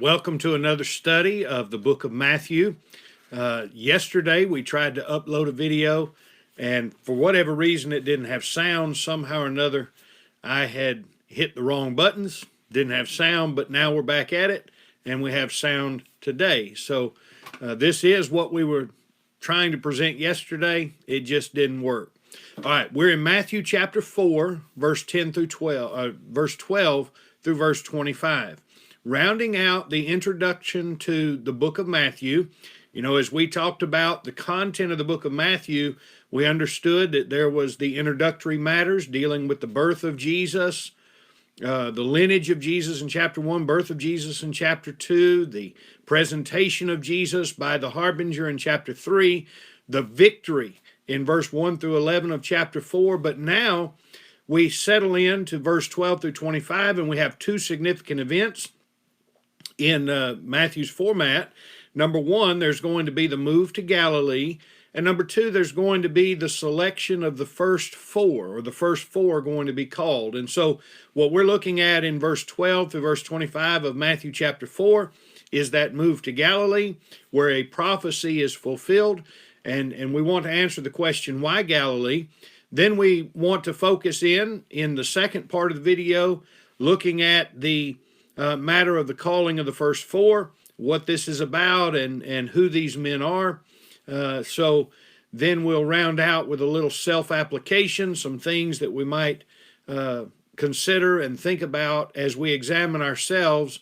Welcome to another study of the book of Matthew. Yesterday we tried to upload a video, and for whatever reason it didn't have sound. Somehow or another I had hit the wrong buttons, didn't have sound, but now we're back at it and we have sound today. So this is what we were trying to present yesterday. It just didn't work. All right, we're in Matthew chapter 4, verse 10 through 12, verse 12 through verse 25. Rounding out the introduction to the book of Matthew, as we talked about the content of the book of Matthew, we understood that there was the introductory matters dealing with the birth of Jesus, the lineage of Jesus in chapter 1, birth of Jesus in chapter 2, the presentation of Jesus by the harbinger in chapter 3, the victory in verse 1 through 11 of chapter 4. But now we settle into verse 12 through 25, and we have two significant events in Matthew's format. Number one, there's going to be the move to Galilee. And number two, there's going to be the selection of the first four, or the first four are going to be called. And so what we're looking at in verse 12 through verse 25 of Matthew chapter 4 is that move to Galilee, where a prophecy is fulfilled. And we want to answer the question, why Galilee? Then we want to focus in the second part of the video, looking at the matter of the calling of the first four, what this is about, and who these men are. So then we'll round out with a little self-application, some things that we might consider and think about as we examine ourselves,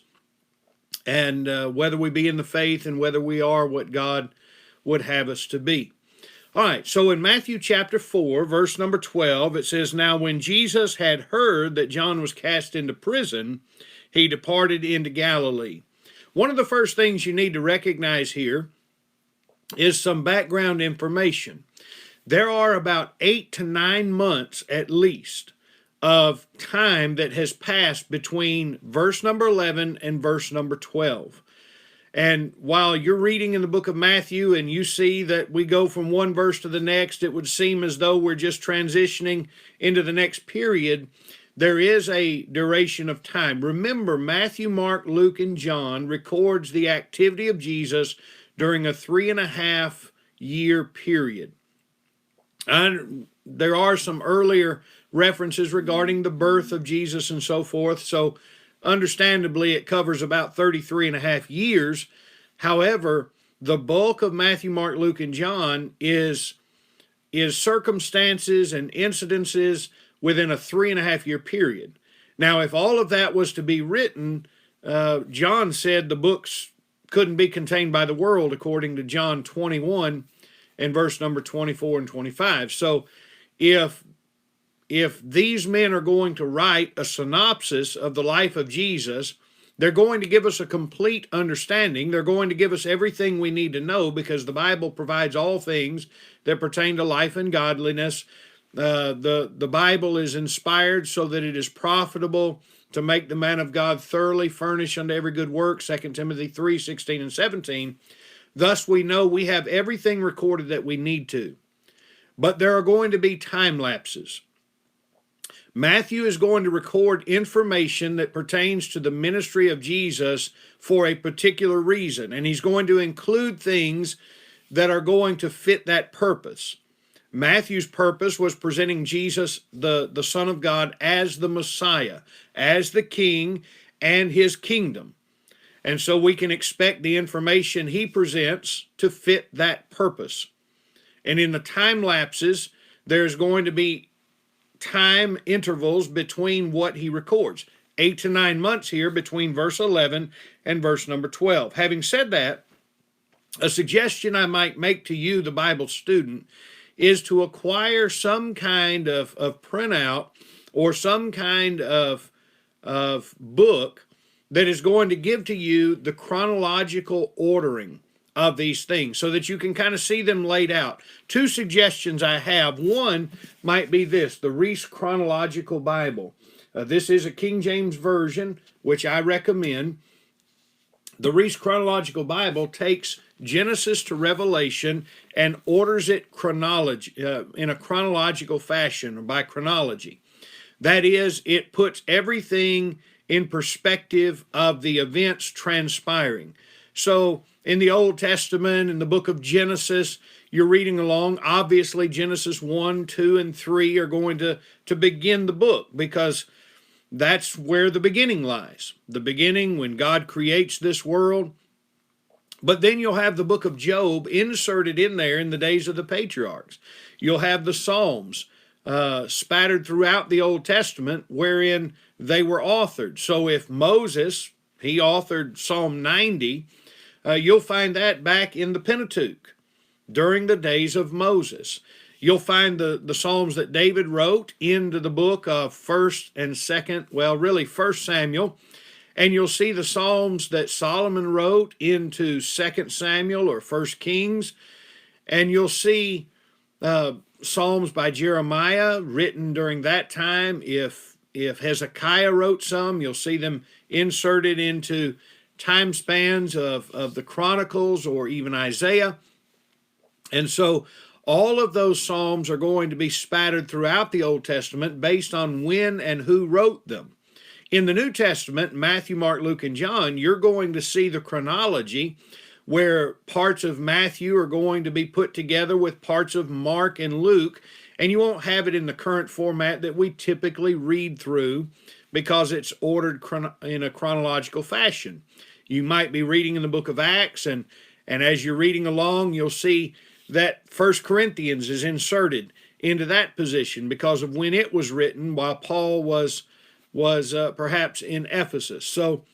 and whether we be in the faith and whether we are what God would have us to be. All right, so in Matthew chapter 4, verse number 12, it says, "Now when Jesus had heard that John was cast into prison, he departed into Galilee." One of the first things you need to recognize here is some background information. There are about 8 to 9 months at least of time that has passed between verse number 11 and verse number 12. And while you're reading in the book of Matthew and you see that we go from one verse to the next, it would seem as though we're just transitioning into the next period. There is a duration of time. Remember, Matthew, Mark, Luke, and John records the activity of Jesus during a 3.5-year period. And there are some earlier references regarding the birth of Jesus and so forth, so understandably it covers about 33.5 years. However, the bulk of Matthew, Mark, Luke, and John is circumstances and incidences within a 3.5-year period. Now, if all of that was to be written, John said the books couldn't be contained by the world, according to John 21 and verse number 24 and 25. So if these men are going to write a synopsis of the life of Jesus, they're going to give us a complete understanding. They're going to give us everything we need to know, because the Bible provides all things that pertain to life and godliness. The Bible is inspired so that it is profitable to make the man of God thoroughly furnished unto every good work, 2 Timothy 3:16 and 17. Thus we know we have everything recorded that we need to. But there are going to be time lapses. Matthew is going to record information that pertains to the ministry of Jesus for a particular reason, and he's going to include things that are going to fit that purpose. Matthew's purpose was presenting Jesus, the Son of God, as the Messiah, as the King, and his kingdom. And so we can expect the information he presents to fit that purpose. And in the time lapses, there's going to be time intervals between what he records. 8 to 9 months here between verse 11 and verse number 12. Having said that, a suggestion I might make to you, the Bible student, is to acquire some kind of printout or some kind of book that is going to give to you the chronological ordering of these things so that you can kind of see them laid out. Two suggestions I have. One might be this, the Reese Chronological Bible. This is a King James Version, which I recommend. The Reese Chronological Bible takes Genesis to Revelation and orders it in a chronological fashion, or by chronology. That is, it puts everything in perspective of the events transpiring. So in the Old Testament, in the book of Genesis, you're reading along. Obviously, Genesis 1, 2, and 3 are going to begin the book because that's where the beginning lies. The beginning when God creates this world. But then you'll have the book of Job inserted in there in the days of the patriarchs. You'll have the Psalms spattered throughout the Old Testament wherein they were authored. So if Moses, he authored Psalm 90, you'll find that back in the Pentateuch during the days of Moses. You'll find the Psalms that David wrote into the book of 1st and 2nd, well, really 1st Samuel. And you'll see the Psalms that Solomon wrote into 2nd Samuel or 1st Kings. And you'll see Psalms by Jeremiah written during that time. If Hezekiah wrote some, you'll see them inserted into time spans of the Chronicles or even Isaiah. And so all of those Psalms are going to be spattered throughout the Old Testament based on when and who wrote them. In the New Testament, Matthew, Mark, Luke, and John, you're going to see the chronology where parts of Matthew are going to be put together with parts of Mark and Luke, and you won't have it in the current format that we typically read through because it's ordered in a chronological fashion. You might be reading in the book of Acts, and as you're reading along, you'll see that 1 Corinthians is inserted into that position because of when it was written while Paul was perhaps in Ephesus. So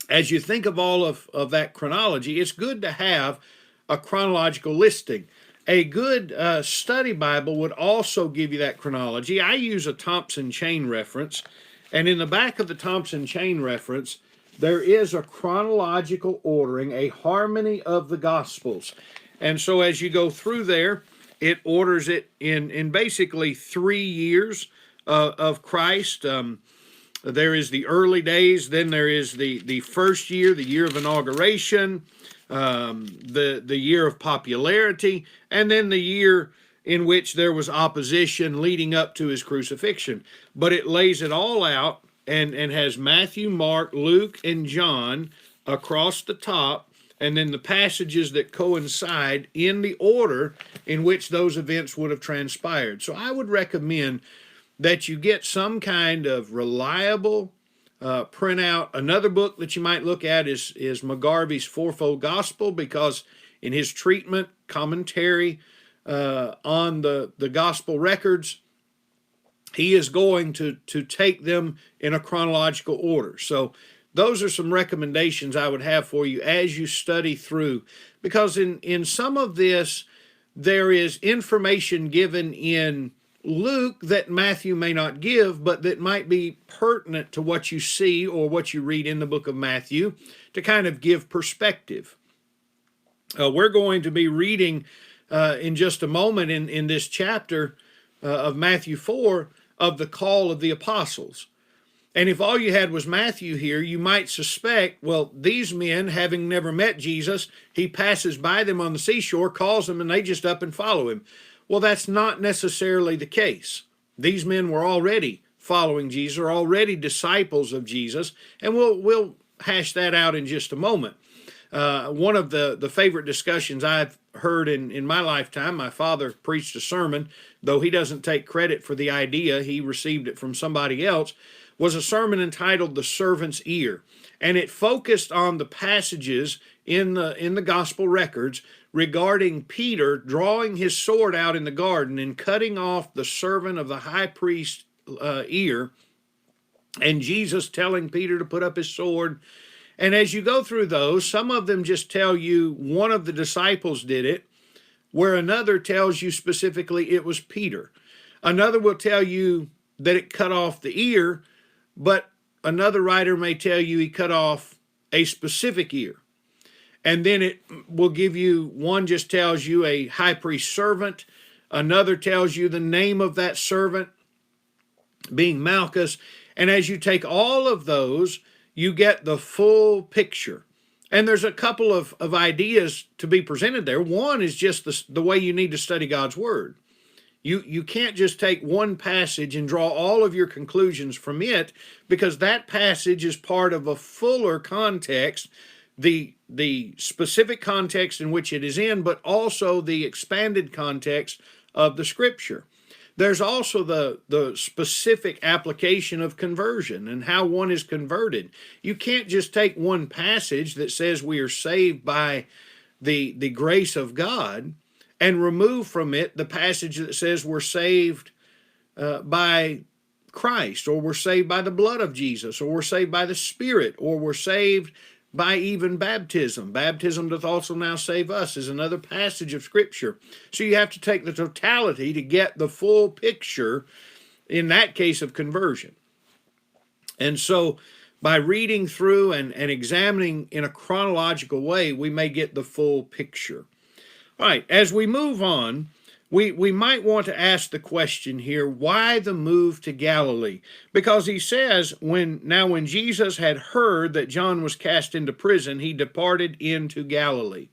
as you think of all of that chronology, it's good to have a chronological listing. A good study Bible would also give you that chronology. I use a Thompson chain reference, and in the back of the Thompson chain reference, there is a chronological ordering, a harmony of the Gospels. And so as you go through there, it orders it in basically 3 years of Christ. There is the early days, then there is the first year, the year of inauguration, the year of popularity, and then the year in which there was opposition leading up to his crucifixion. But it lays it all out and has Matthew, Mark, Luke, and John across the top, and then the passages that coincide in the order in which those events would have transpired. So I would recommend that you get some kind of reliable printout. Another book that you might look at is McGarvey's Fourfold Gospel, because in his treatment, commentary on the gospel records, he is going to take them in a chronological order. So those are some recommendations I would have for you as you study through, because in some of this, there is information given in Luke that Matthew may not give, but that might be pertinent to what you see or what you read in the book of Matthew to kind of give perspective. We're going to be reading in just a moment in this chapter of Matthew 4 of the call of the apostles. And if all you had was Matthew here, you might suspect, well, these men, having never met Jesus, he passes by them on the seashore, calls them, and they just up and follow him. Well, that's not necessarily the case. These men were already following Jesus, or already disciples of Jesus, and we'll hash that out in just a moment. One of the favorite discussions I've heard in my lifetime, my father preached a sermon, though he doesn't take credit for the idea, he received it from somebody else, was a sermon entitled The Servant's Ear. And it focused on the passages in the gospel records regarding Peter drawing his sword out in the garden and cutting off the servant of the high priest's ear, and Jesus telling Peter to put up his sword. And as you go through those, some of them just tell you one of the disciples did it, where another tells you specifically it was Peter. Another will tell you that it cut off the ear, but another writer may tell you he cut off a specific ear. And then it will give you, one just tells you a high priest servant, another tells you the name of that servant being Malchus. And as you take all of those, you get the full picture. And there's a couple of ideas to be presented there. One is just the way you need to study God's Word. You can't just take one passage and draw all of your conclusions from it, because that passage is part of a fuller context, the specific context in which it is in, but also the expanded context of the Scripture. There's also the specific application of conversion and how one is converted. You can't just take one passage that says we are saved by the grace of God and remove from it the passage that says we're saved by Christ, or we're saved by the blood of Jesus, or we're saved by the Spirit, or we're saved by even baptism. Baptism doth also now save us is another passage of Scripture. So you have to take the totality to get the full picture, in that case, of conversion. And so by reading through and examining in a chronological way, we may get the full picture. All right, as we move on, we might want to ask the question here, why the move to Galilee? Because he says, when Jesus had heard that John was cast into prison, he departed into Galilee.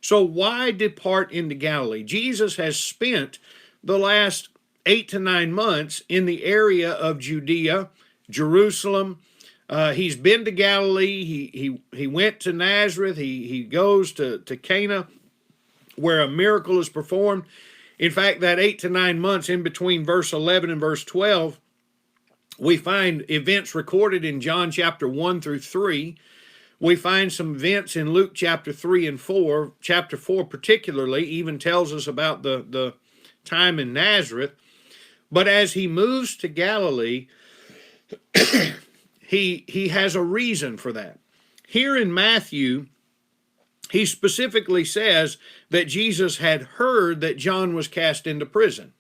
So why depart into Galilee? Jesus has spent the last 8 to 9 months in the area of Judea, Jerusalem. He's been to Galilee. He went to Nazareth. He goes to Cana, where a miracle is performed. In fact, that 8 to 9 months in between verse 11 and verse 12, we find events recorded in John chapter 1 through 3. We find some events in Luke chapter 3 and 4. Chapter 4 particularly even tells us about the time in Nazareth. But as he moves to Galilee, he has a reason for that. Here in Matthew, he specifically says that Jesus had heard that John was cast into prison.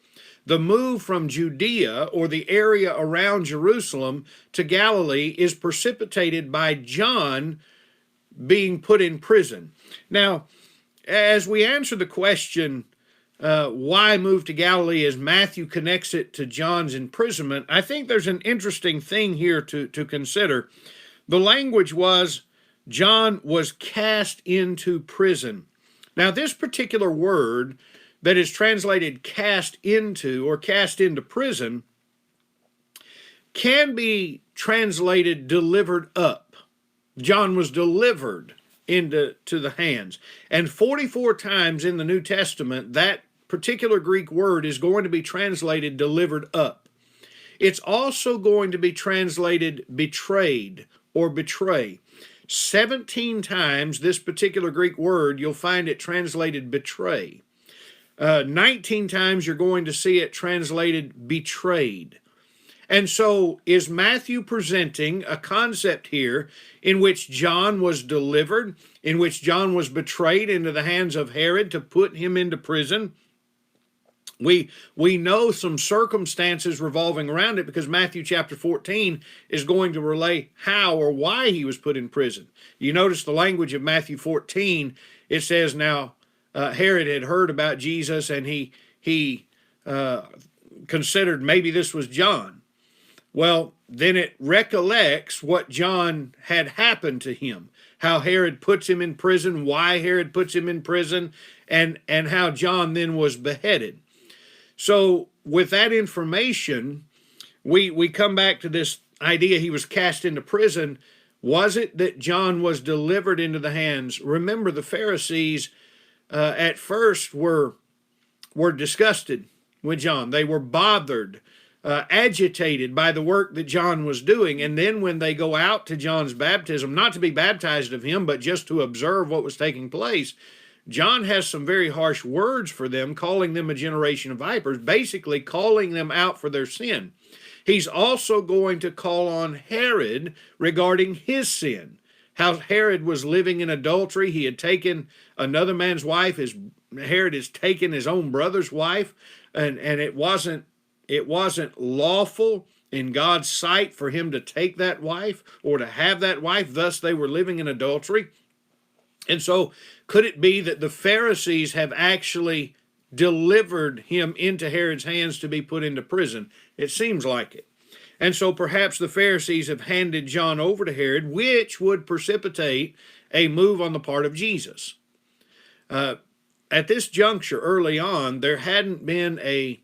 The move from Judea, or the area around Jerusalem, to Galilee is precipitated by John being put in prison. Now, as we answer the question, why move to Galilee, as Matthew connects it to John's imprisonment, I think there's an interesting thing here to consider. The language was, John was cast into prison. Now, this particular word that is translated cast into or cast into prison can be translated delivered up. John was delivered into the hands. And 44 times in the New Testament, that particular Greek word is going to be translated delivered up. It's also going to be translated betrayed or betray. 17 times this particular Greek word, you'll find it translated betray. 19 times you're going to see it translated betrayed. And so is Matthew presenting a concept here in which John was delivered, in which John was betrayed into the hands of Herod to put him into prison? We know some circumstances revolving around it, because Matthew chapter 14 is going to relay how or why he was put in prison. You notice the language of Matthew 14. It says, now Herod had heard about Jesus, and he considered maybe this was John. Well, then it recollects what John had happened to him, how Herod puts him in prison, why Herod puts him in prison, and how John then was beheaded. So with that information, we come back to this idea he was cast into prison. Was it that John was delivered into the hands? Remember, the Pharisees at first were disgusted with John. They were bothered, agitated by the work that John was doing. And then when they go out to John's baptism, not to be baptized of him, but just to observe what was taking place, John has some very harsh words for them, calling them a generation of vipers, basically calling them out for their sin. He's also going to call on Herod regarding his sin, how Herod was living in adultery. He had taken another man's wife. Herod has taken his own brother's wife, and it wasn't lawful in God's sight for him to take that wife or to have that wife. Thus, they were living in adultery. And so, could it be that the Pharisees have actually delivered him into Herod's hands to be put into prison? It seems like it. And so perhaps the Pharisees have handed John over to Herod, which would precipitate a move on the part of Jesus. At this juncture, early on, there hadn't been a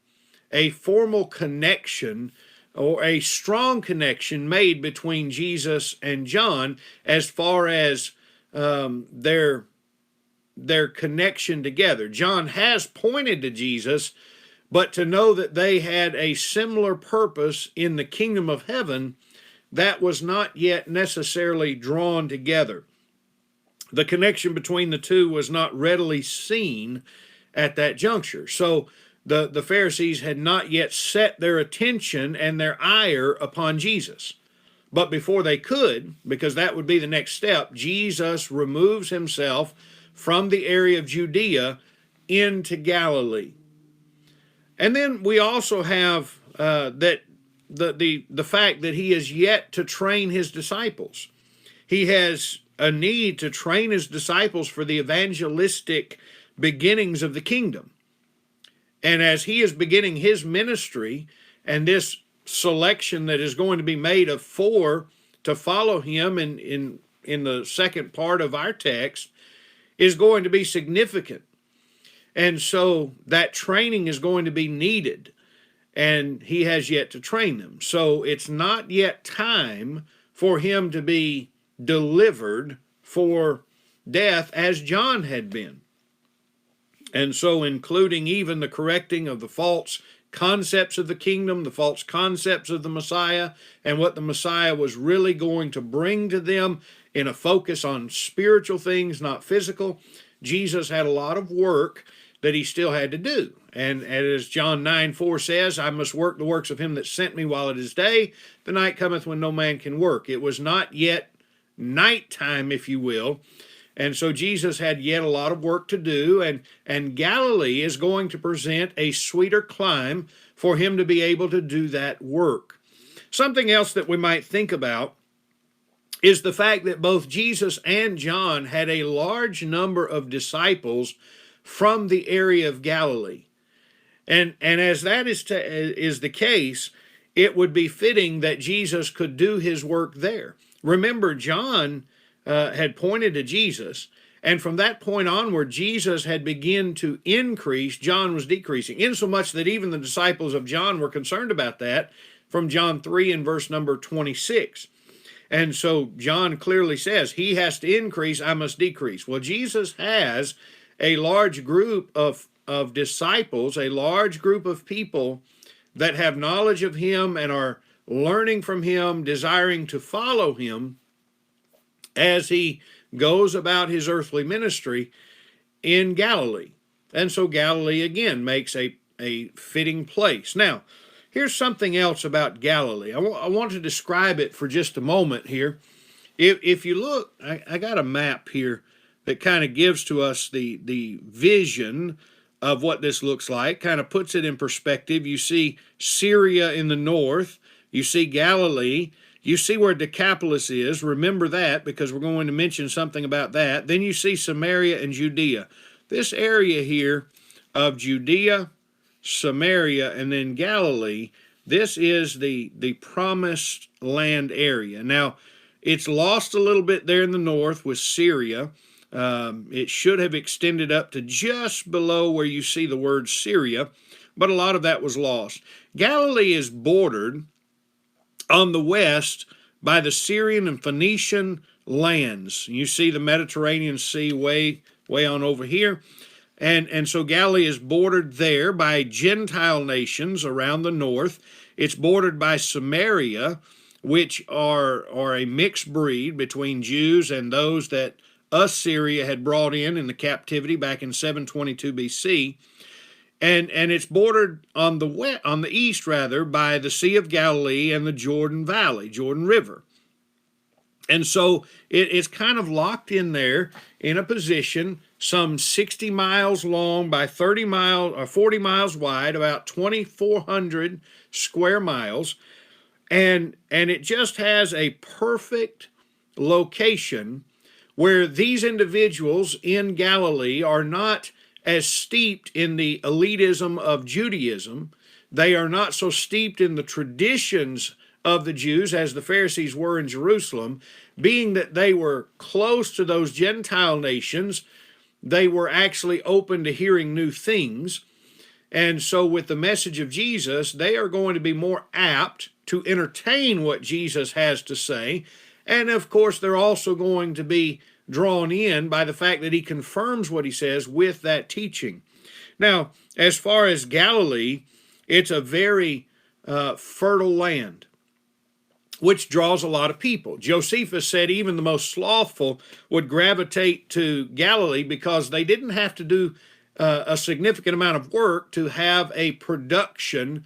a formal connection or a strong connection made between Jesus and John as far as their connection together. John has pointed to Jesus, but to know that they had a similar purpose in the kingdom of heaven, that was not yet necessarily drawn together. The connection between the two was not readily seen at that juncture. So the Pharisees had not yet set their attention and their ire upon Jesus. But before they could, because that would be the next step, Jesus removes himself from the area of Judea into Galilee. And then we also have that the fact that he is yet to train his disciples. He has a need to train his disciples for the evangelistic beginnings of the kingdom. And as he is beginning his ministry, and this selection that is going to be made of 4 to follow him in the second part of our text is going to be significant. And so that training is going to be needed, and he has yet to train them. So it's not yet time for him to be delivered for death as John had been. And so including even the correcting of the false concepts of the kingdom, the false concepts of the Messiah, and what the Messiah was really going to bring to them in a focus on spiritual things, not physical. Jesus had a lot of work that he still had to do. And as John 9:4 says, I must work the works of him that sent me while it is day. The night cometh when no man can work. It was not yet nighttime, if you will. And so Jesus had yet a lot of work to do, and Galilee is going to present a sweeter climb for him to be able to do that work. Something else that we might think about is the fact that both Jesus and John had a large number of disciples from the area of Galilee. And as that is the case, it would be fitting that Jesus could do his work there. Remember, John had pointed to Jesus, and from that point onward, Jesus had begun to increase, John was decreasing, insomuch that even the disciples of John were concerned about that from John 3 and verse number 26. And so John clearly says, he has to increase, I must decrease. Well, Jesus has a large group of disciples, a large group of people that have knowledge of him and are learning from him, desiring to follow him as he goes about his earthly ministry in Galilee. And so Galilee, again, makes a fitting place. Now, here's something else about Galilee. I want to describe it for just a moment here. If you look, I got a map here that kind of gives to us the vision of what this looks like, kind of puts it in perspective. You see Syria in the north, you see Galilee, you see where Decapolis is. Remember that, because we're going to mention something about that. Then you see Samaria and Judea. This area here of Judea, Samaria, and then Galilee, this is the promised land area. Now, it's lost a little bit there in the north with Syria. It should have extended up to just below where you see the word Syria, but a lot of that was lost. Galilee is bordered on the west by the Syrian and Phoenician lands. You see the Mediterranean Sea way on over here. And so Galilee is bordered there by Gentile nations around the north. It's bordered by Samaria, which are a mixed breed between Jews and those that Assyria had brought in the captivity back in 722 BC. And it's bordered on the east by the Sea of Galilee and the Jordan Valley, Jordan River. And so it's kind of locked in there in a position some 60 miles long by 30 miles or 40 miles wide, about 2,400 square miles. And it just has a perfect location where these individuals in Galilee are not as steeped in the elitism of Judaism. They are not so steeped in the traditions of the Jews as the Pharisees were in Jerusalem. Being that they were close to those Gentile nations, they were actually open to hearing new things. And so with the message of Jesus, they are going to be more apt to entertain what Jesus has to say. And of course, they're also going to be drawn in by the fact that he confirms what he says with that teaching. Now, as far as Galilee, it's a very fertile land, which draws a lot of people. Josephus said even the most slothful would gravitate to Galilee because they didn't have to do a significant amount of work to have a production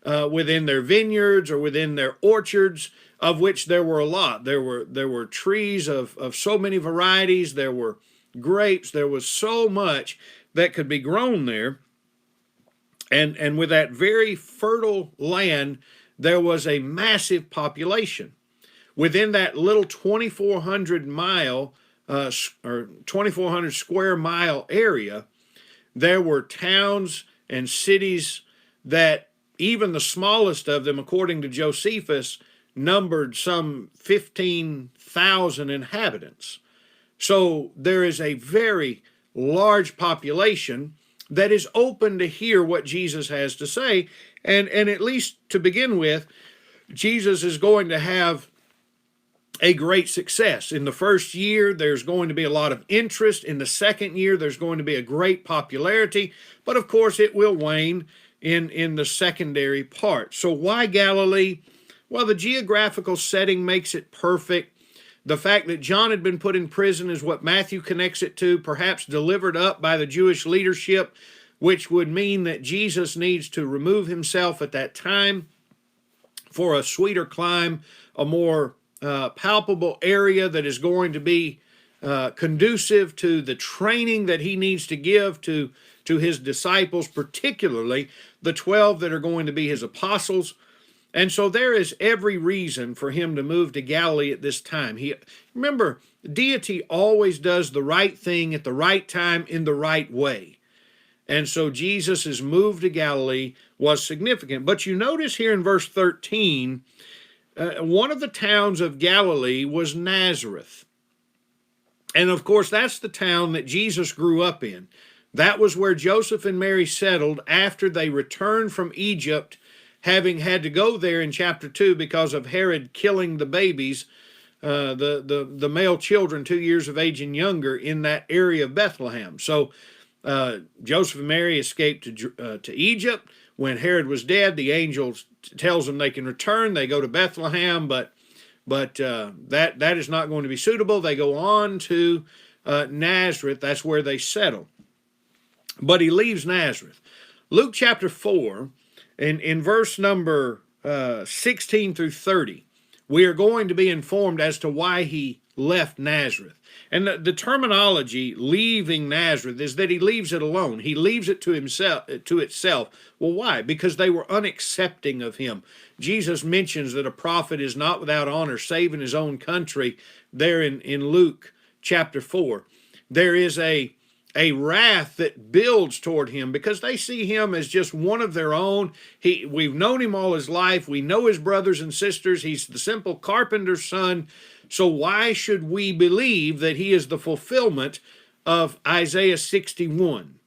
within their vineyards or within their orchards, of which there were a lot. There were trees of so many varieties. There were grapes. There was so much that could be grown there. And with that very fertile land, there was a massive population. Within that little 2,400 mile or 2,400 square mile area, there were towns and cities that even the smallest of them, according to Josephus, numbered some 15,000 inhabitants. So there is a very large population that is open to hear what Jesus has to say. And at least to begin with, Jesus is going to have a great success. In the first year, there's going to be a lot of interest. In the second year, there's going to be a great popularity. But of course, it will wane in the secondary part. So why Galilee? Well, the geographical setting makes it perfect. The fact that John had been put in prison is what Matthew connects it to, perhaps delivered up by the Jewish leadership, which would mean that Jesus needs to remove himself at that time for a sweeter clime, a more palpable area that is going to be conducive to the training that he needs to give to his disciples, particularly the 12 that are going to be his apostles. And so there is every reason for him to move to Galilee at this time. Remember, deity always does the right thing at the right time in the right way. And so Jesus' move to Galilee was significant. But you notice here in verse 13, one of the towns of Galilee was Nazareth. And of course, that's the town that Jesus grew up in. That was where Joseph and Mary settled after they returned from Egypt, having had to go there in chapter 2 because of Herod killing the babies, the male children 2 years of age and younger in that area of Bethlehem. So Joseph and Mary escaped to Egypt. When Herod was dead, the angel tells them they can return. They go to Bethlehem, but that is not going to be suitable. They go on to Nazareth. That's where they settle. But he leaves Nazareth. Luke chapter 4, in verse number 16 through 30, we are going to be informed as to why he left Nazareth. And the terminology leaving Nazareth is that he leaves it alone. He leaves it to itself. Well, why? Because they were unaccepting of him. Jesus mentions that a prophet is not without honor, save in his own country, there in Luke chapter 4. There is a wrath that builds toward him because they see him as just one of their own. We've known him all his life. We know his brothers and sisters. He's the simple carpenter's son. So why should we believe that he is the fulfillment of Isaiah 61?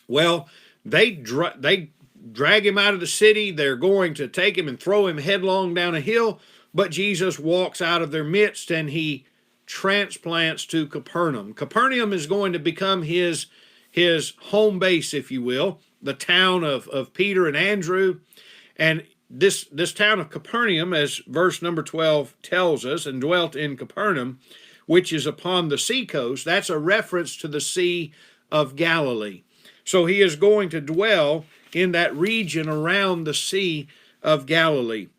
Well, they drag him out of the city. They're going to take him and throw him headlong down a hill. But Jesus walks out of their midst and he transplants to Capernaum. Capernaum is going to become his home base, if you will, the town of Peter and Andrew. And this town of Capernaum, as verse number 12 tells us, and dwelt in Capernaum, which is upon the seacoast, that's a reference to the Sea of Galilee. So he is going to dwell in that region around the Sea of Galilee.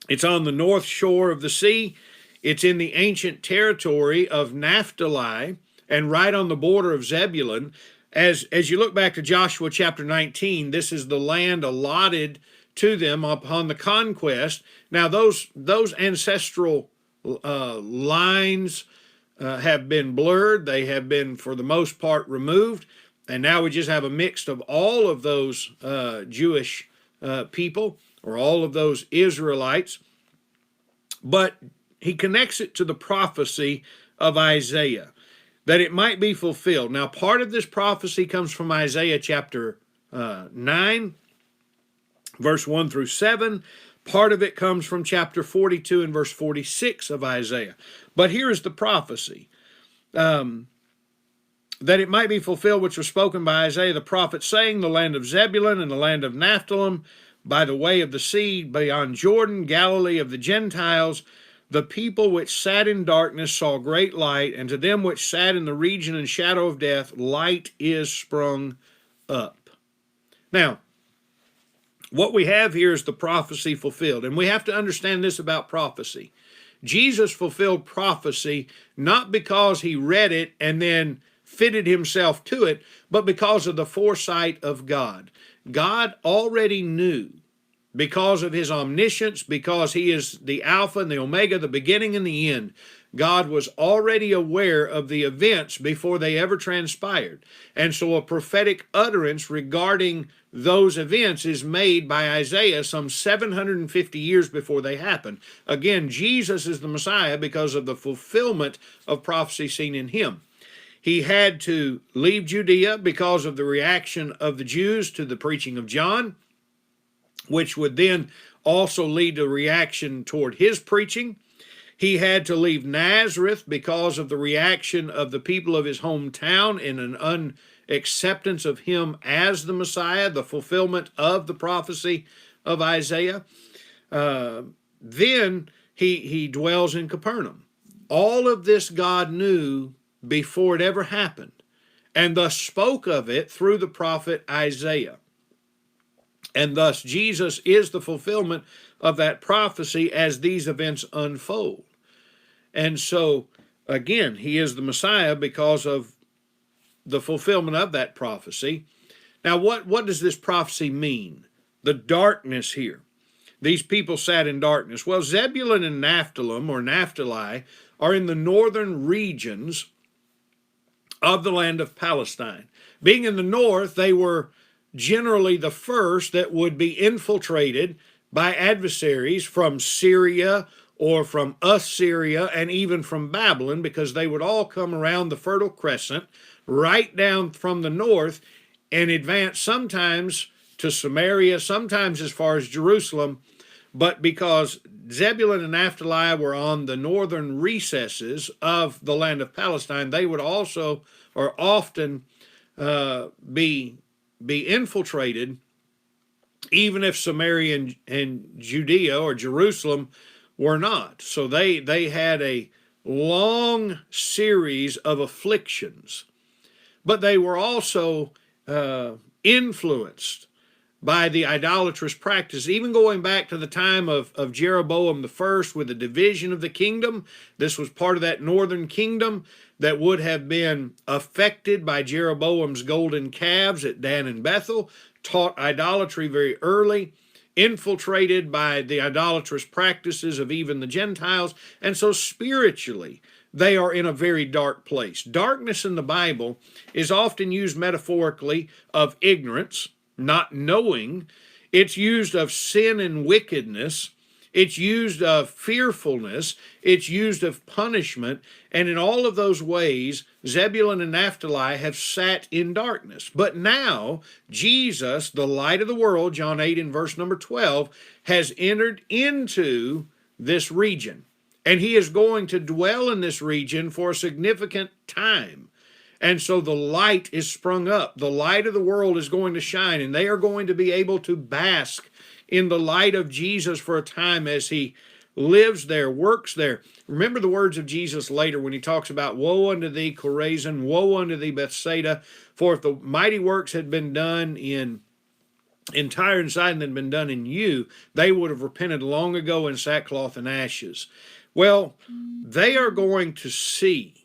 It's on the north shore of the sea. It's in the ancient territory of Naphtali and right on the border of Zebulun. As you look back to Joshua chapter 19, this is the land allotted to them upon the conquest. Now, those ancestral lines have been blurred. They have been, for the most part, removed. And now we just have a mix of all of those Jewish people, or all of those Israelites. But he connects it to the prophecy of Isaiah. that it might be fulfilled. Now, part of this prophecy comes from Isaiah chapter 9, verse 1 through 7. Part of it comes from chapter 42 and verse 46 of Isaiah. But here is the prophecy. That it might be fulfilled which was spoken by Isaiah the prophet, saying, the land of Zebulun and the land of Naphtali, by the way of the sea, beyond Jordan, Galilee of the Gentiles, the people which sat in darkness saw great light, and to them which sat in the region and shadow of death, light is sprung up. Now, what we have here is the prophecy fulfilled, and we have to understand this about prophecy. Jesus fulfilled prophecy not because he read it and then fitted himself to it, but because of the foresight of God. God already knew, because of his omniscience, because he is the Alpha and the Omega, the beginning and the end. God was already aware of the events before they ever transpired. And so a prophetic utterance regarding those events is made by Isaiah some 750 years before they happen. Again, Jesus is the Messiah because of the fulfillment of prophecy seen in him. He had to leave Judea because of the reaction of the Jews to the preaching of John, which would then also lead to reaction toward his preaching. He had to leave Nazareth because of the reaction of the people of his hometown in an unacceptance of him as the Messiah, the fulfillment of the prophecy of Isaiah. Then he dwells in Capernaum. All of this God knew before it ever happened, and thus spoke of it through the prophet Isaiah. And thus Jesus is the fulfillment of that prophecy as these events unfold. And so, again, he is the Messiah because of the fulfillment of that prophecy. Now, what does this prophecy mean? The darkness here. These people sat in darkness. Well, Zebulun and Naphtali are in the northern regions of the land of Palestine. Being in the north, they were generally the first that would be infiltrated by adversaries from Syria or from Assyria and even from Babylon, because they would all come around the Fertile Crescent right down from the north and advance sometimes to Samaria, sometimes as far as Jerusalem. But because Zebulun and Naphtali were on the northern recesses of the land of Palestine, they would also or often be infiltrated, even if Samaria and Judea or Jerusalem were not. So they had a long series of afflictions, but they were also influenced by the idolatrous practice, even going back to the time of Jeroboam the first with the division of the kingdom. This was part of that northern kingdom that would have been affected by Jeroboam's golden calves at Dan and Bethel, taught idolatry very early, infiltrated by the idolatrous practices of even the Gentiles, and so spiritually they are in a very dark place. Darkness in the Bible is often used metaphorically of ignorance, not knowing. It's used of sin and wickedness. It's used of fearfulness. It's used of punishment. And in all of those ways, Zebulun and Naphtali have sat in darkness. But now, Jesus, the light of the world, John 8 and verse number 12, has entered into this region. And he is going to dwell in this region for a significant time. And so the light is sprung up. The light of the world is going to shine, and they are going to be able to bask in the light of Jesus for a time as he lives there, works there. Remember the words of Jesus later when he talks about, woe unto thee, Chorazin, woe unto thee, Bethsaida, for if the mighty works had been done in Tyre and Sidon had been done in you, they would have repented long ago in sackcloth and ashes. Well, they are going to see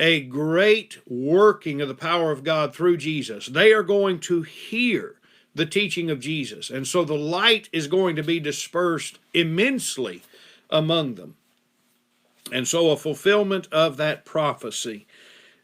a great working of the power of God through Jesus. They are going to hear the teaching of Jesus. And so the light is going to be dispersed immensely among them. And so a fulfillment of that prophecy.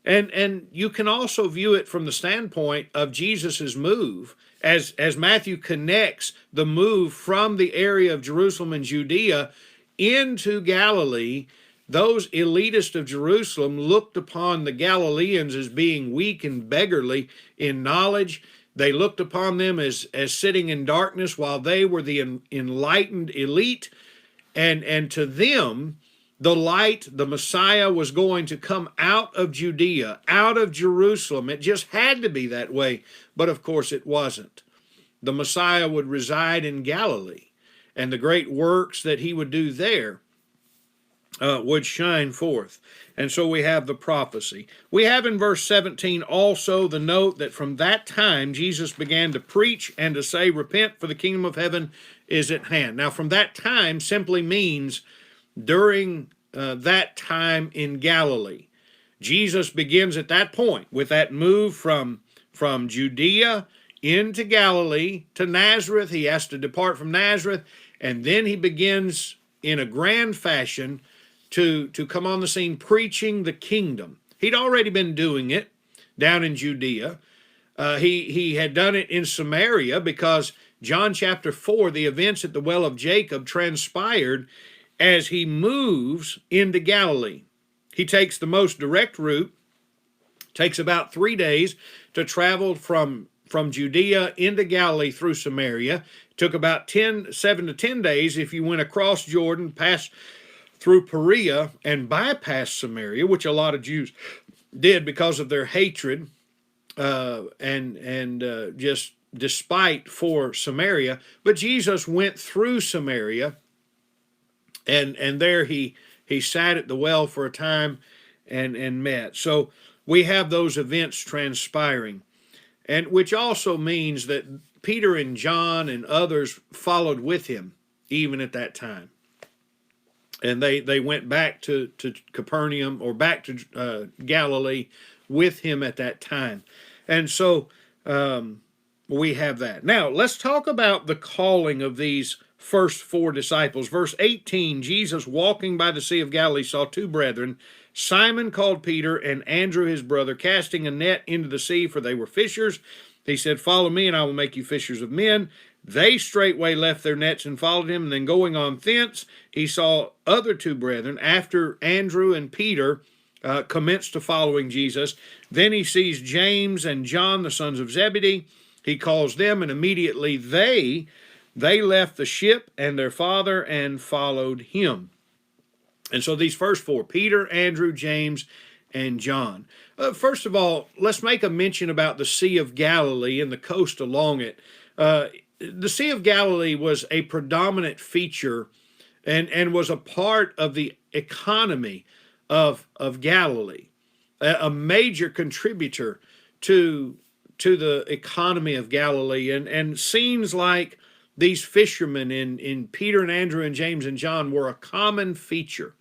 And you can also view it from the standpoint of Jesus's move, as Matthew connects the move from the area of Jerusalem and Judea into Galilee. those elitists of Jerusalem looked upon the Galileans as being weak and beggarly in knowledge. They looked upon them as sitting in darkness while they were the enlightened elite. And to them, the light, the Messiah, was going to come out of Judea, out of Jerusalem. It just had to be that way. But of course it wasn't. The Messiah would reside in Galilee, and the great works that he would do there would shine forth. And so we have the prophecy. We have in verse 17 also the note that from that time Jesus began to preach and to say, repent, for the kingdom of heaven is at hand. Now, from that time simply means during that time in Galilee. Jesus begins at that point with that move from Judea into Galilee to Nazareth. He has to depart from Nazareth, and then he begins in a grand fashion to come on the scene preaching the kingdom. He'd already been doing it down in Judea. He had done it in Samaria because John chapter 4, the events at the well of Jacob transpired as he moves into Galilee. He takes the most direct route, takes about 3 days to travel from Judea into Galilee through Samaria. It took about 7 to 10 days if you went across Jordan, passed through Perea, and bypassed Samaria, which a lot of Jews did because of their hatred and just despite for Samaria. But Jesus went through Samaria, and there he sat at the well for a time and met. So we have those events transpiring, and which also means that Peter and John and others followed with him even at that time. And they went back to Capernaum, or back to Galilee with him at that time. And so we have that. Now, let's talk about the calling of these first 4 disciples. Verse 18, Jesus walking by the Sea of Galilee saw 2 brethren, Simon called Peter and Andrew his brother, casting a net into the sea, for they were fishers. He said, follow me and I will make you fishers of men. They straightway left their nets and followed him. And then going on thence, he saw other 2 brethren, after Andrew and Peter commenced to following Jesus. Then he sees James and John, the sons of Zebedee. He calls them, and immediately they left the ship and their father and followed him. And so these first 4, Peter, Andrew, James, and John. First of all, let's make a mention about the Sea of Galilee and the coast along it. The Sea of Galilee was a predominant feature and was a part of the economy of Galilee, a major contributor to the economy of Galilee. And scenes like these fishermen in Peter and Andrew and James and John were a common feature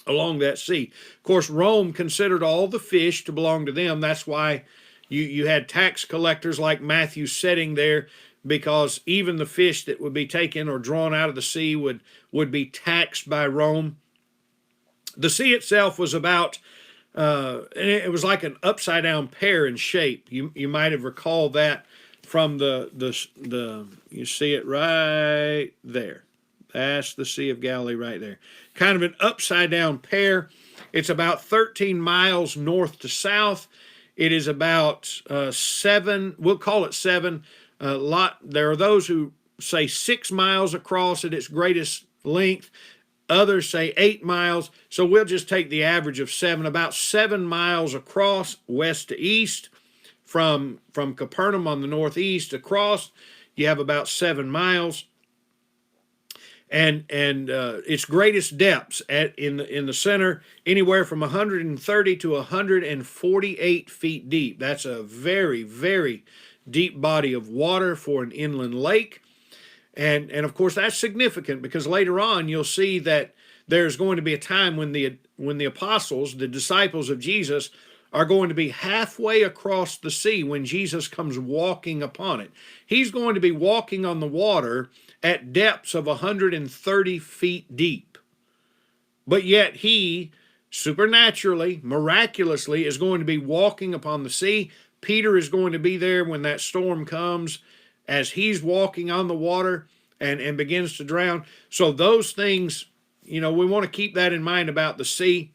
along that sea. Of course, Rome considered all the fish to belong to them. That's why you had tax collectors like Matthew sitting there, because even the fish that would be taken or drawn out of the sea would be taxed by Rome. The sea itself was about, it was like an upside down pear in shape. You might have recalled that from the you see it right there. That's the Sea of Galilee right there. Kind of an upside down pear. It's about 13 miles north to south. It is about 7, we'll call it 7. There are those who say 6 miles across at its greatest length. Others say 8 miles. So we'll just take the average of 7, about 7 miles across, west to east. From Capernaum on the northeast across, you have about 7 miles. And its greatest depths in the center, anywhere from 130 to 148 feet deep. That's a very, very deep body of water for an inland lake. And of course that's significant, because later on you'll see that there's going to be a time when the apostles, the disciples of Jesus, are going to be halfway across the sea when Jesus comes walking upon it. He's going to be walking on the water at depths of 130 feet deep. But yet he, supernaturally, miraculously, is going to be walking upon the sea. Peter is going to be there when that storm comes, as he's walking on the water and begins to drown. So those things, we want to keep that in mind about the Sea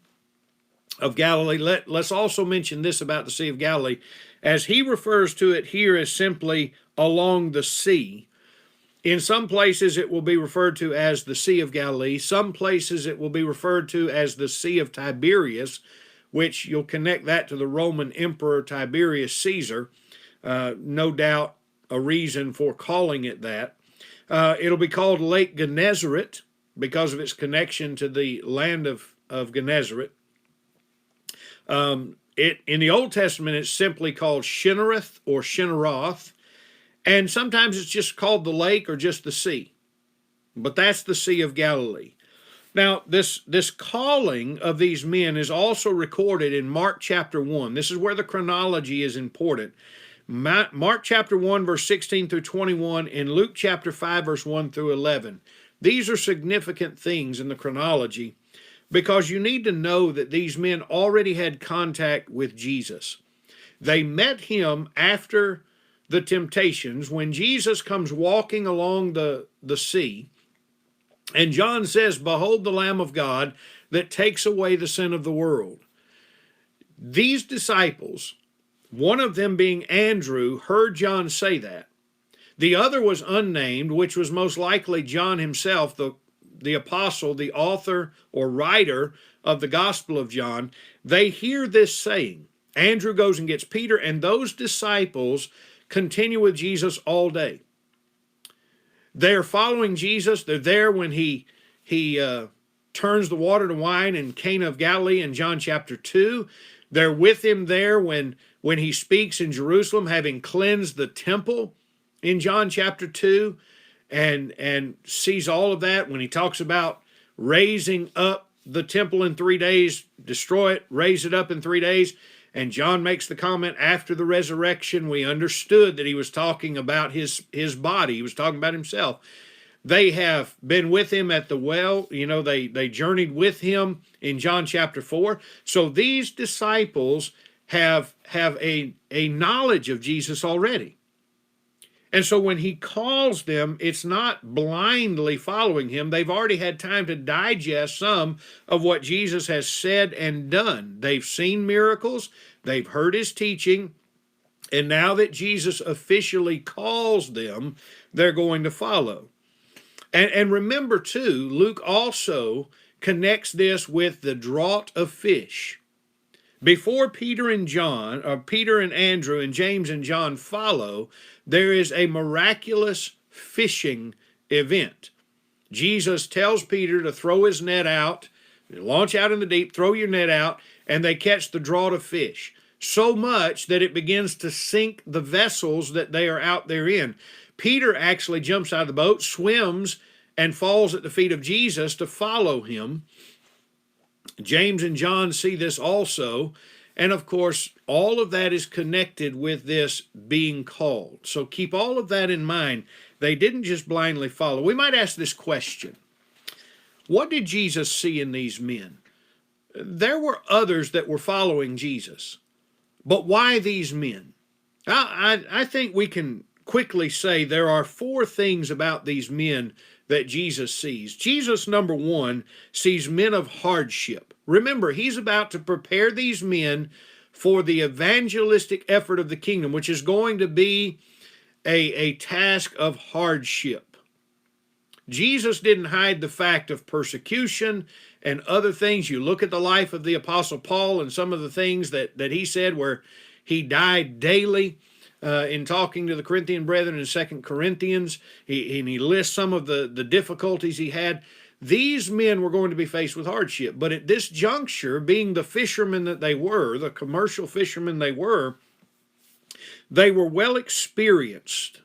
of Galilee. Let's also mention this about the Sea of Galilee, as he refers to it here as simply along the sea. In some places it will be referred to as the Sea of Galilee. Some places it will be referred to as the Sea of Tiberias, which you'll connect that to the Roman Emperor Tiberius Caesar. No doubt a reason for calling it that. It'll be called Lake Gennesaret because of its connection to the land of Gennesaret. In the Old Testament, it's simply called Shinnereth or Shinneroth, and sometimes it's just called the lake or just the sea. But that's the Sea of Galilee. Now, this calling of these men is also recorded in Mark chapter 1. This is where the chronology is important. Mark chapter 1, verse 16 through 21, and Luke chapter 5, verse 1 through 11. These are significant things in the chronology because you need to know that these men already had contact with Jesus. They met him after the temptations when Jesus comes walking along the sea, and John says, "Behold the Lamb of God that takes away the sin of the world." These disciples, one of them being Andrew, heard John say that. The other was unnamed, which was most likely John himself, the apostle, the author or writer of the Gospel of John. They hear this saying. Andrew goes and gets Peter, and those disciples continue with Jesus all day. They're following Jesus. They're there when he turns the water to wine in Cana of Galilee in John chapter 2. They're with him there when he speaks in Jerusalem, having cleansed the temple in John chapter 2, and sees all of that when he talks about raising up the temple in 3 days, destroy it, raise it up in 3 days. And John makes the comment, after the resurrection, we understood that he was talking about his body. He was talking about himself. They have been with him at the well. They journeyed with him in John chapter 4. So these disciples have a knowledge of Jesus already. And so when he calls them, it's not blindly following him. They've already had time to digest some of what Jesus has said and done. They've seen miracles, they've heard his teaching, and now that Jesus officially calls them, they're going to follow. And remember too, Luke also connects this with the draught of fish. Before Peter and Andrew and James and John follow, there is a miraculous fishing event. Jesus tells Peter to throw his net out, launch out in the deep, throw your net out, and they catch the draught of fish. So much that it begins to sink the vessels that they are out there in. Peter actually jumps out of the boat, swims, and falls at the feet of Jesus to follow him. James and John see this also. And of course, all of that is connected with this being called. So keep all of that in mind. They didn't just blindly follow. We might ask this question. What did Jesus see in these men? There were others that were following Jesus. But why these men? I think we can quickly say there are 4 things about these men that Jesus sees. Jesus, number 1, sees men of hardship. Remember, he's about to prepare these men for the evangelistic effort of the kingdom, which is going to be a task of hardship. Jesus didn't hide the fact of persecution and other things. You look at the life of the Apostle Paul and some of the things that he said where he died daily. In talking to the Corinthian brethren in 2 Corinthians, he lists some of the difficulties he had. These men were going to be faced with hardship. But at this juncture, being the fishermen that they were, the commercial fishermen they were well experienced.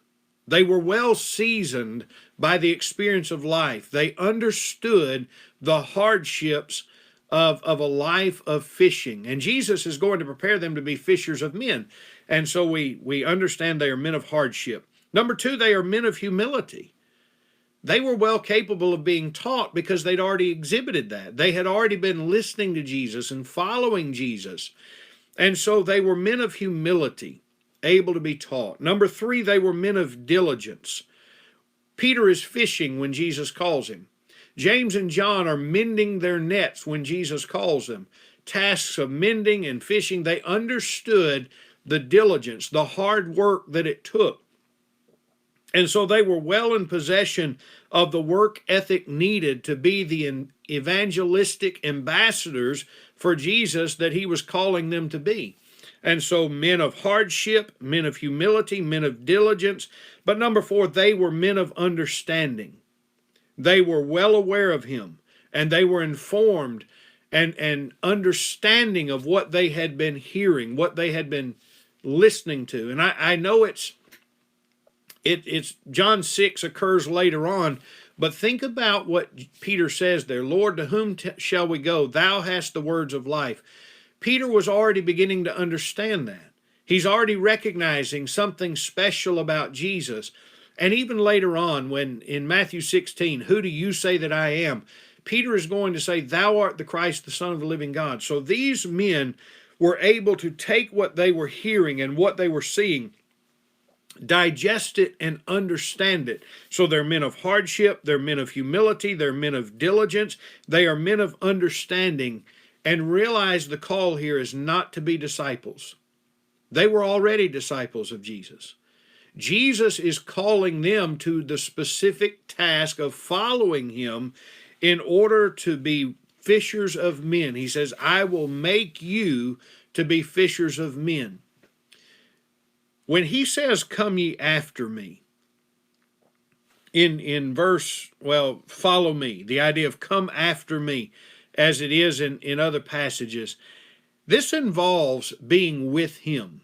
They were well seasoned by the experience of life. They understood the hardships of a life of fishing. And Jesus is going to prepare them to be fishers of men. And so we understand they are men of hardship. Number 2, they are men of humility. They were well capable of being taught because they'd already exhibited that. They had already been listening to Jesus and following Jesus. And so they were men of humility, able to be taught. Number 3, they were men of diligence. Peter is fishing when Jesus calls him. James and John are mending their nets when Jesus calls them. Tasks of mending and fishing. They understood the diligence, the hard work that it took. And so they were well in possession of the work ethic needed to be the evangelistic ambassadors for Jesus that he was calling them to be. And so men of hardship, men of humility, men of diligence. But number 4, they were men of understanding. They were well aware of him, and they were informed and understanding of what they had been hearing, what they had been listening to. And I know it's John 6 occurs later on, but think about what Peter says there. Lord, to whom shall we go? Thou hast the words of life. Peter was already beginning to understand that. He's already recognizing something special about Jesus. And even later on, when in Matthew 16, who do you say that I am? Peter is going to say, thou art the Christ, the Son of the living God. So these men were able to take what they were hearing and what they were seeing, digest it and understand it. So they're men of hardship, they're men of humility, they're men of diligence, they are men of understanding, and realize the call here is not to be disciples. They were already disciples of Jesus. Jesus is calling them to the specific task of following him in order to be fishers of men. He says, I will make you to be fishers of men. When he says, come ye after me, in verse, follow me, the idea of come after me, as it is in other passages, this involves being with him.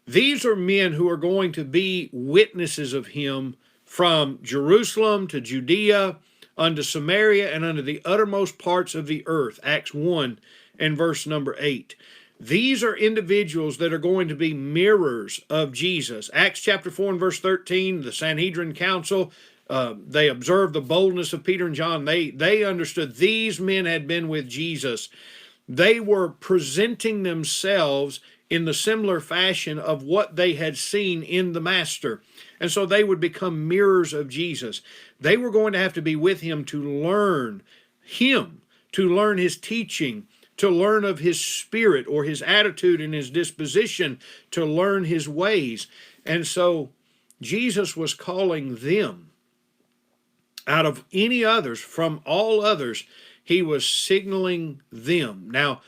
These are men who are going to be witnesses of him from Jerusalem to Judea, unto Samaria, and unto the uttermost parts of the earth. Acts 1 and verse number 8. These are individuals that are going to be mirrors of Jesus. Acts chapter 4 and verse 13, the Sanhedrin Council, they observed the boldness of Peter and John. They understood these men had been with Jesus. They were presenting themselves in the similar fashion of what they had seen in the Master. And so they would become mirrors of Jesus. They were going to have to be with him to learn him, to learn his teaching, to learn of his spirit or his attitude and his disposition, to learn his ways. And so Jesus was calling them out of any others, from all others, he was signaling them. Now,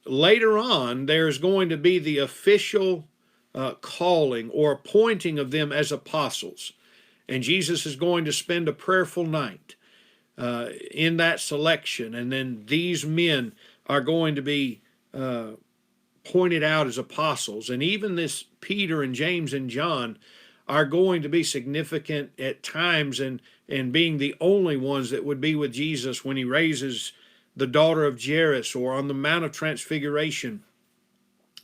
later on, there's going to be the official calling or appointing of them as apostles. And Jesus is going to spend a prayerful night in that selection. And then these men are going to be pointed out as apostles. And even this Peter and James and John are going to be significant at times and being the only ones that would be with Jesus when he raises the daughter of Jairus or on the Mount of Transfiguration.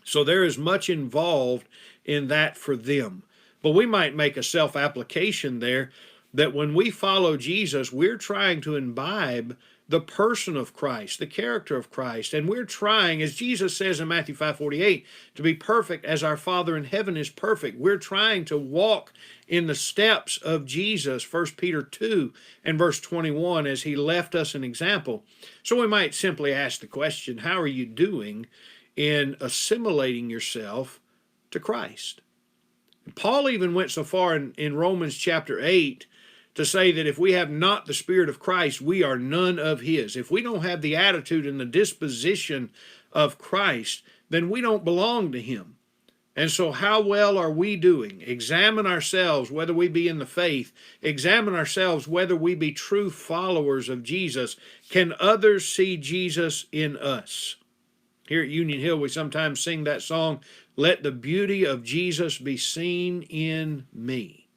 So there is much involved in that for them. But we might make a self-application there that when we follow Jesus, we're trying to imbibe the person of Christ, the character of Christ. And we're trying, as Jesus says in Matthew 5:48, to be perfect as our Father in heaven is perfect. We're trying to walk in the steps of Jesus, 1 Peter 2 and verse 21, as he left us an example. So we might simply ask the question, how are you doing in assimilating yourself to Christ? Paul even went so far in Romans chapter 8 to say that if we have not the Spirit of Christ, we are none of his. If we don't have the attitude and the disposition of Christ, then we don't belong to him. And so how well are we doing? Examine ourselves whether we be in the faith. Examine ourselves whether we be true followers of Jesus. Can others see Jesus in us? Here at Union Hill, we sometimes sing that song, let the beauty of Jesus be seen in me.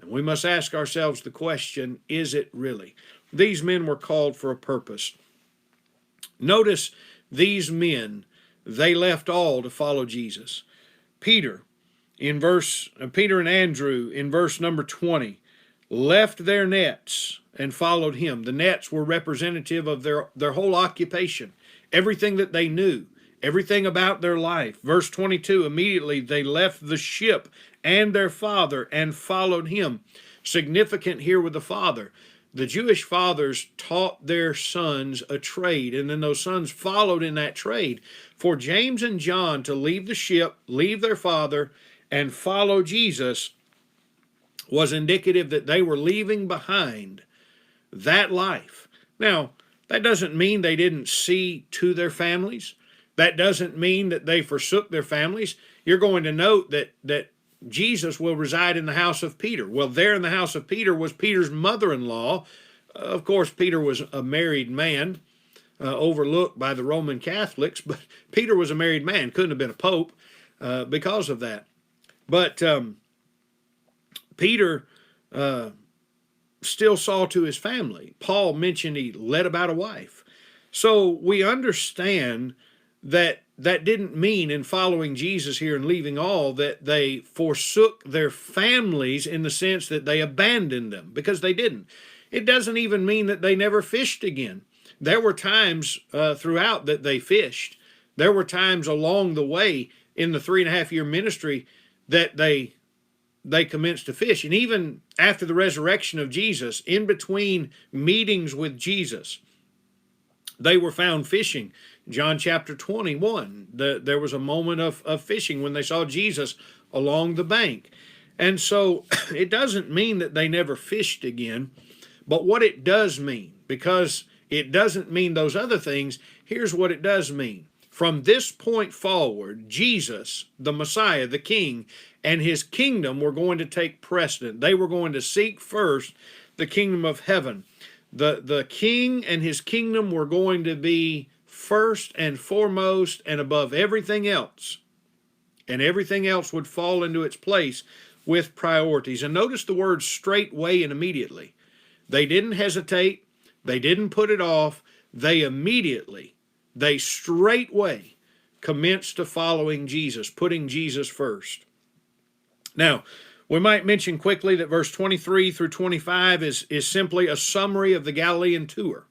And we must ask ourselves the question, is it really? These men were called for a purpose. Notice these men, they left all to follow Jesus. Peter and Andrew in verse number 20 left their nets and followed him. The nets were representative of their whole occupation, everything that they knew, everything about their life. Verse 22, immediately they left the ship and their father and followed him. Significant here with the father. the Jewish fathers taught their sons a trade, and then those sons followed in that trade. For James and John to leave the ship, leave their father, and follow Jesus was indicative that they were leaving behind that life. Now, that doesn't mean they didn't see to their families. That doesn't mean that they forsook their families. You're going to note that Jesus will reside in the house of Peter. Well, there in the house of Peter was Peter's mother-in-law. Of course, Peter was a married man, overlooked by the Roman Catholics, but Peter was a married man, couldn't have been a pope because of that. But Peter still saw to his family. Paul mentioned he led about a wife. So we understand that didn't mean in following Jesus here and leaving all that they forsook their families in the sense that they abandoned them, because they didn't. It doesn't even mean that they never fished again. There were times throughout that they fished. There were times along the way in the 3.5-year ministry that they commenced to fish. And even after the resurrection of Jesus, in between meetings with Jesus, they were found fishing. John chapter 21, there was a moment of fishing when they saw Jesus along the bank. And so it doesn't mean that they never fished again, but what it does mean, because it doesn't mean those other things, here's what it does mean. From this point forward, Jesus, the Messiah, the King, and his kingdom were going to take precedent. They were going to seek first the kingdom of heaven. The King and his kingdom were going to be first and foremost and above everything else. And everything else would fall into its place with priorities. And notice the words straightway and immediately. They didn't hesitate. They didn't put it off. They straightway commenced to following Jesus, putting Jesus first. Now, we might mention quickly that verse 23 through 25 is simply a summary of the Galilean tour.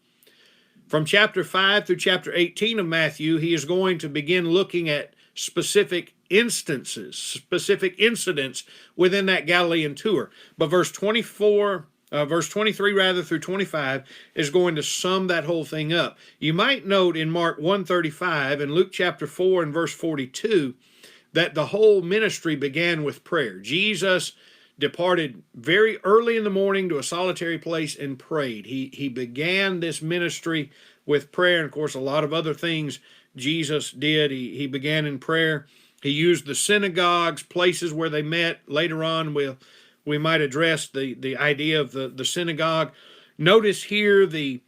From chapter 5 through chapter 18 of Matthew, he is going to begin looking at specific instances, specific incidents within that Galilean tour. But verse 23 through 25 is going to sum that whole thing up. You might note in Mark 1:35 and Luke chapter 4 and verse 42 that the whole ministry began with prayer. Jesus departed very early in the morning to a solitary place and prayed. He began this ministry with prayer, and of course a lot of other things Jesus did. He began in prayer. He used the synagogues, places where they met. Later on we might address the idea of the synagogue. Notice here the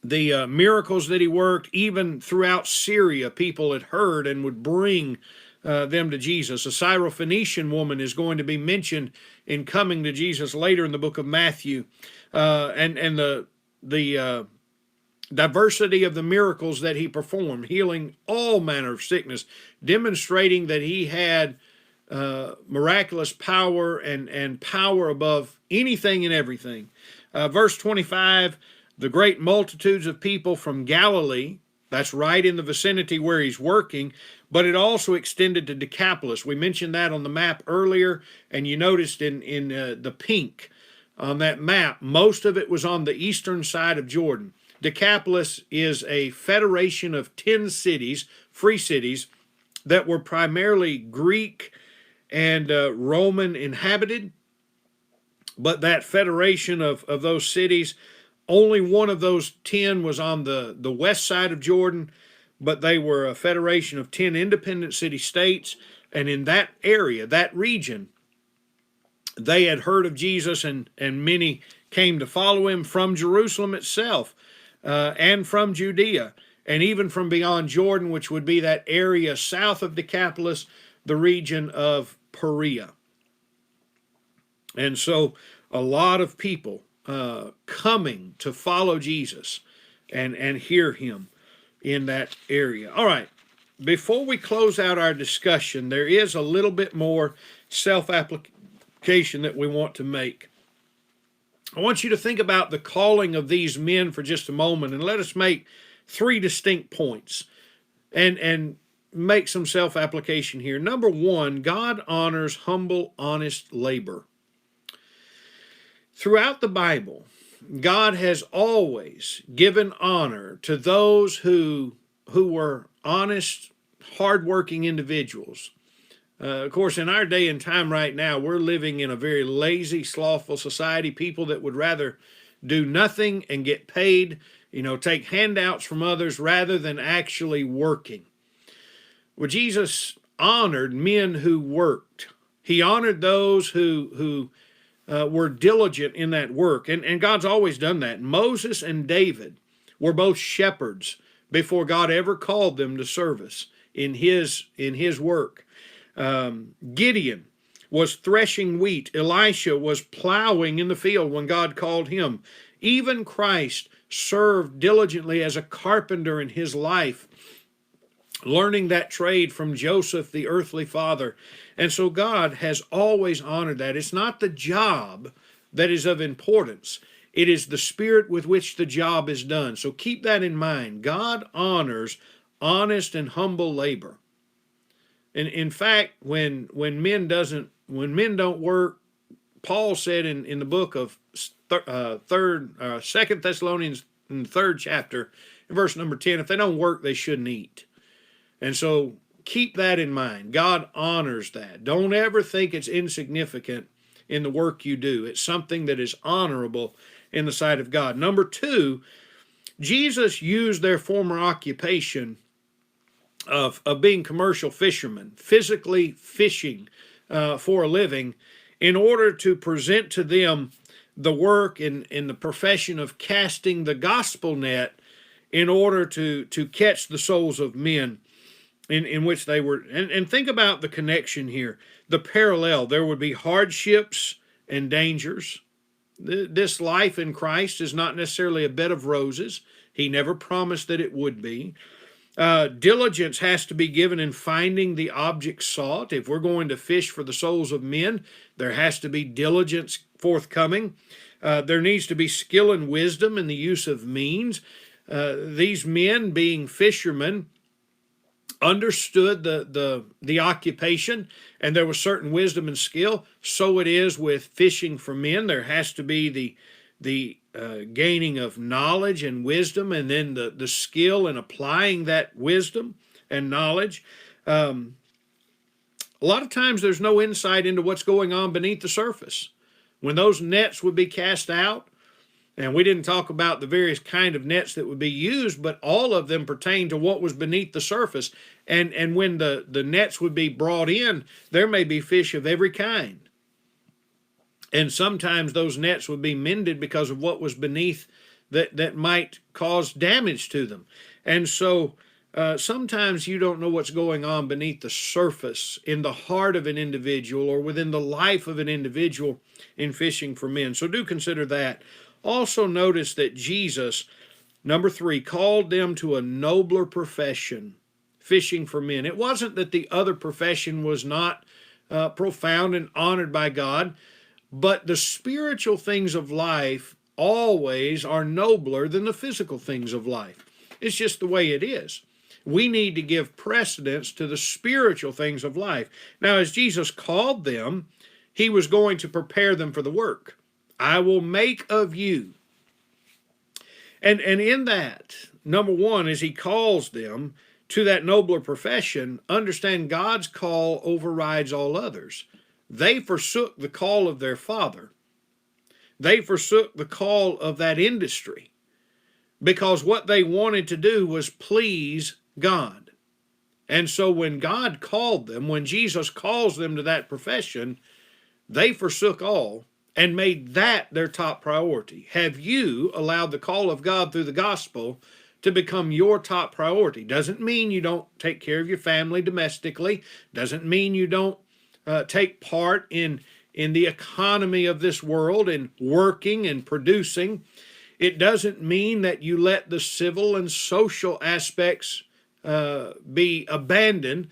miracles that he worked. Even throughout Syria, people had heard and would bring them to Jesus. A Syrophoenician woman is going to be mentioned in coming to Jesus later in the book of Matthew. And the diversity of the miracles that he performed, healing all manner of sickness, demonstrating that he had miraculous power and power above anything and everything. Verse 25, the great multitudes of people from Galilee, that's right in the vicinity where he's working, but it also extended to Decapolis. We mentioned that on the map earlier, and you noticed in the pink on that map, most of it was on the eastern side of Jordan. Decapolis is a federation of 10 cities, free cities, that were primarily Greek and Roman inhabited, but that federation of those cities, only one of those 10 was on the west side of Jordan, but they were a federation of 10 independent city-states, and in that area, that region, they had heard of Jesus, and many came to follow him from Jerusalem itself, and from Judea, and even from beyond Jordan, which would be that area south of Decapolis, the region of Perea. And so a lot of people coming to follow Jesus and hear him in that area. All right, before we close out our discussion, there is a little bit more self-application that we want to make. I want you to think about the calling of these men for just a moment, and let us make 3 distinct points and make some self-application here. Number 1, God honors humble, honest labor. Throughout the Bible, God has always given honor to those who were honest, hardworking individuals. Of course, in our day and time right now, we're living in a very lazy, slothful society. People that would rather do nothing and get paid, take handouts from others rather than actually working. Well, Jesus honored men who worked. He honored those who were diligent in that work. And God's always done that. Moses and David were both shepherds before God ever called them to service in his work. Gideon was threshing wheat. Elisha was plowing in the field when God called him. Even Christ served diligently as a carpenter in his life, learning that trade from Joseph, the earthly father. And so God has always honored that. It's not the job that is of importance. It is the spirit with which the job is done. So keep that in mind. God honors honest and humble labor. And in fact, when men don't work, Paul said in the book of Second Thessalonians, in the 3rd chapter, in verse number 10, if they don't work, they shouldn't eat. And so keep that in mind. God honors that. Don't ever think it's insignificant in the work you do. It's something that is honorable in the sight of God. Number 2, Jesus used their former occupation of being commercial fishermen, physically fishing for a living, in order to present to them the work in the profession of casting the gospel net in order to catch the souls of men in which they were. And think about the connection here, the parallel. There would be hardships and dangers. This life in Christ is not necessarily a bed of roses. He never promised that it would be. Diligence has to be given in finding the object sought. If we're going to fish for the souls of men, there has to be diligence forthcoming. There needs to be skill and wisdom in the use of means. These men, being fishermen, understood the occupation, and there was certain wisdom and skill. So it is with fishing for men. There has to be the gaining of knowledge and wisdom, and then the skill in applying that wisdom and knowledge. A lot of times there's no insight into what's going on beneath the surface. When those nets would be cast out, and we didn't talk about the various kind of nets that would be used, but all of them pertain to what was beneath the surface. And when the nets would be brought in, there may be fish of every kind. And sometimes those nets would be mended because of what was beneath that might cause damage to them. And so sometimes you don't know what's going on beneath the surface in the heart of an individual or within the life of an individual in fishing for men. So do consider that. Also notice that Jesus, number 3, called them to a nobler profession, fishing for men. It wasn't that the other profession was not profound and honored by God, but the spiritual things of life always are nobler than the physical things of life. It's just the way it is. We need to give precedence to the spiritual things of life. Now, as Jesus called them, he was going to prepare them for the work. I will make of you. And in that, number 1, as he calls them to that nobler profession, understand God's call overrides all others. They forsook the call of their father. They forsook the call of that industry because what they wanted to do was please God. And so when God called them, when Jesus calls them to that profession, they forsook all and made that their top priority. Have you allowed the call of God through the gospel to become your top priority? Doesn't mean you don't take care of your family domestically. Doesn't mean you don't take part in the economy of this world and working and producing. It doesn't mean that you let the civil and social aspects be abandoned,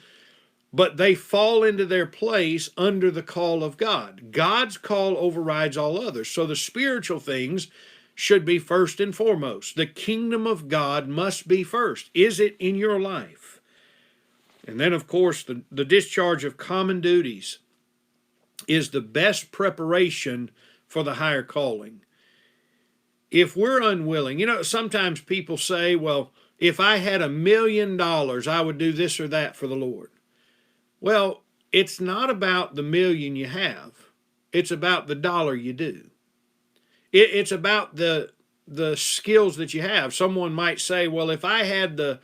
but they fall into their place under the call of God. God's call overrides all others. So the spiritual things should be first and foremost. The kingdom of God must be first. Is it in your life? And then, of course, the discharge of common duties is the best preparation for the higher calling. If we're unwilling, sometimes people say, well, if I had $1 million, I would do this or that for the Lord. Well, it's not about the million you have. It's about the dollar you do. It's about the skills that you have. Someone might say, well, if I had the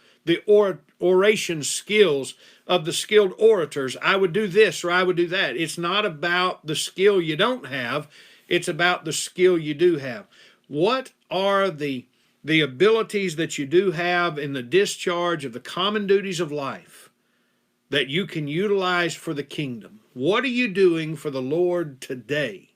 oration skills of the skilled orators, I would do this or I would do that. It's not about the skill you don't have. It's about the skill you do have. What are the abilities that you do have in the discharge of the common duties of life that you can utilize for the kingdom? What are you doing for the Lord today?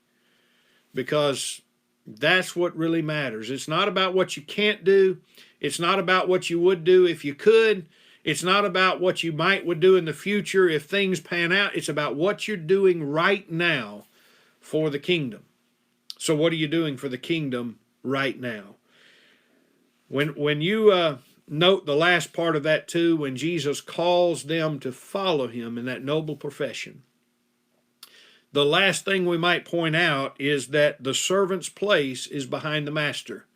Because that's what really matters. It's not about what you can't do. It's not about what you would do if you could. It's not about what you would do in the future if things pan out. It's about what you're doing right now for the kingdom. So what are you doing for the kingdom right now? When you note the last part of that too, when Jesus calls them to follow him in that noble profession, the last thing we might point out is that the servant's place is behind the master.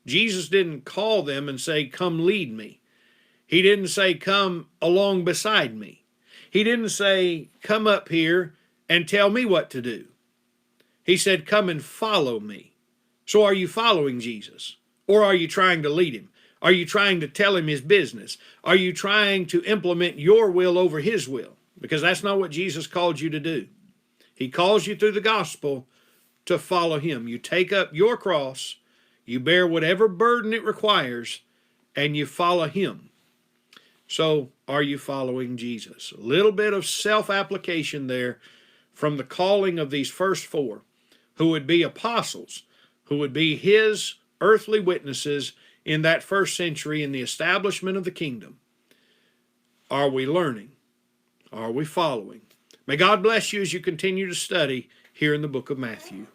Jesus didn't call them and say, come lead me. He didn't say, come along beside me. He didn't say, come up here and tell me what to do. He said, come and follow me. So are you following Jesus? Or are you trying to lead him? Are you trying to tell him his business? Are you trying to implement your will over his will? Because that's not what Jesus called you to do. He calls you through the gospel to follow him. You take up your cross, you bear whatever burden it requires, and you follow him. So, are you following Jesus? A little bit of self-application there from the calling of these first four, who would be apostles, who would be his earthly witnesses in that first century in the establishment of the kingdom. Are we learning? Are we following? May God bless you as you continue to study here in the book of Matthew.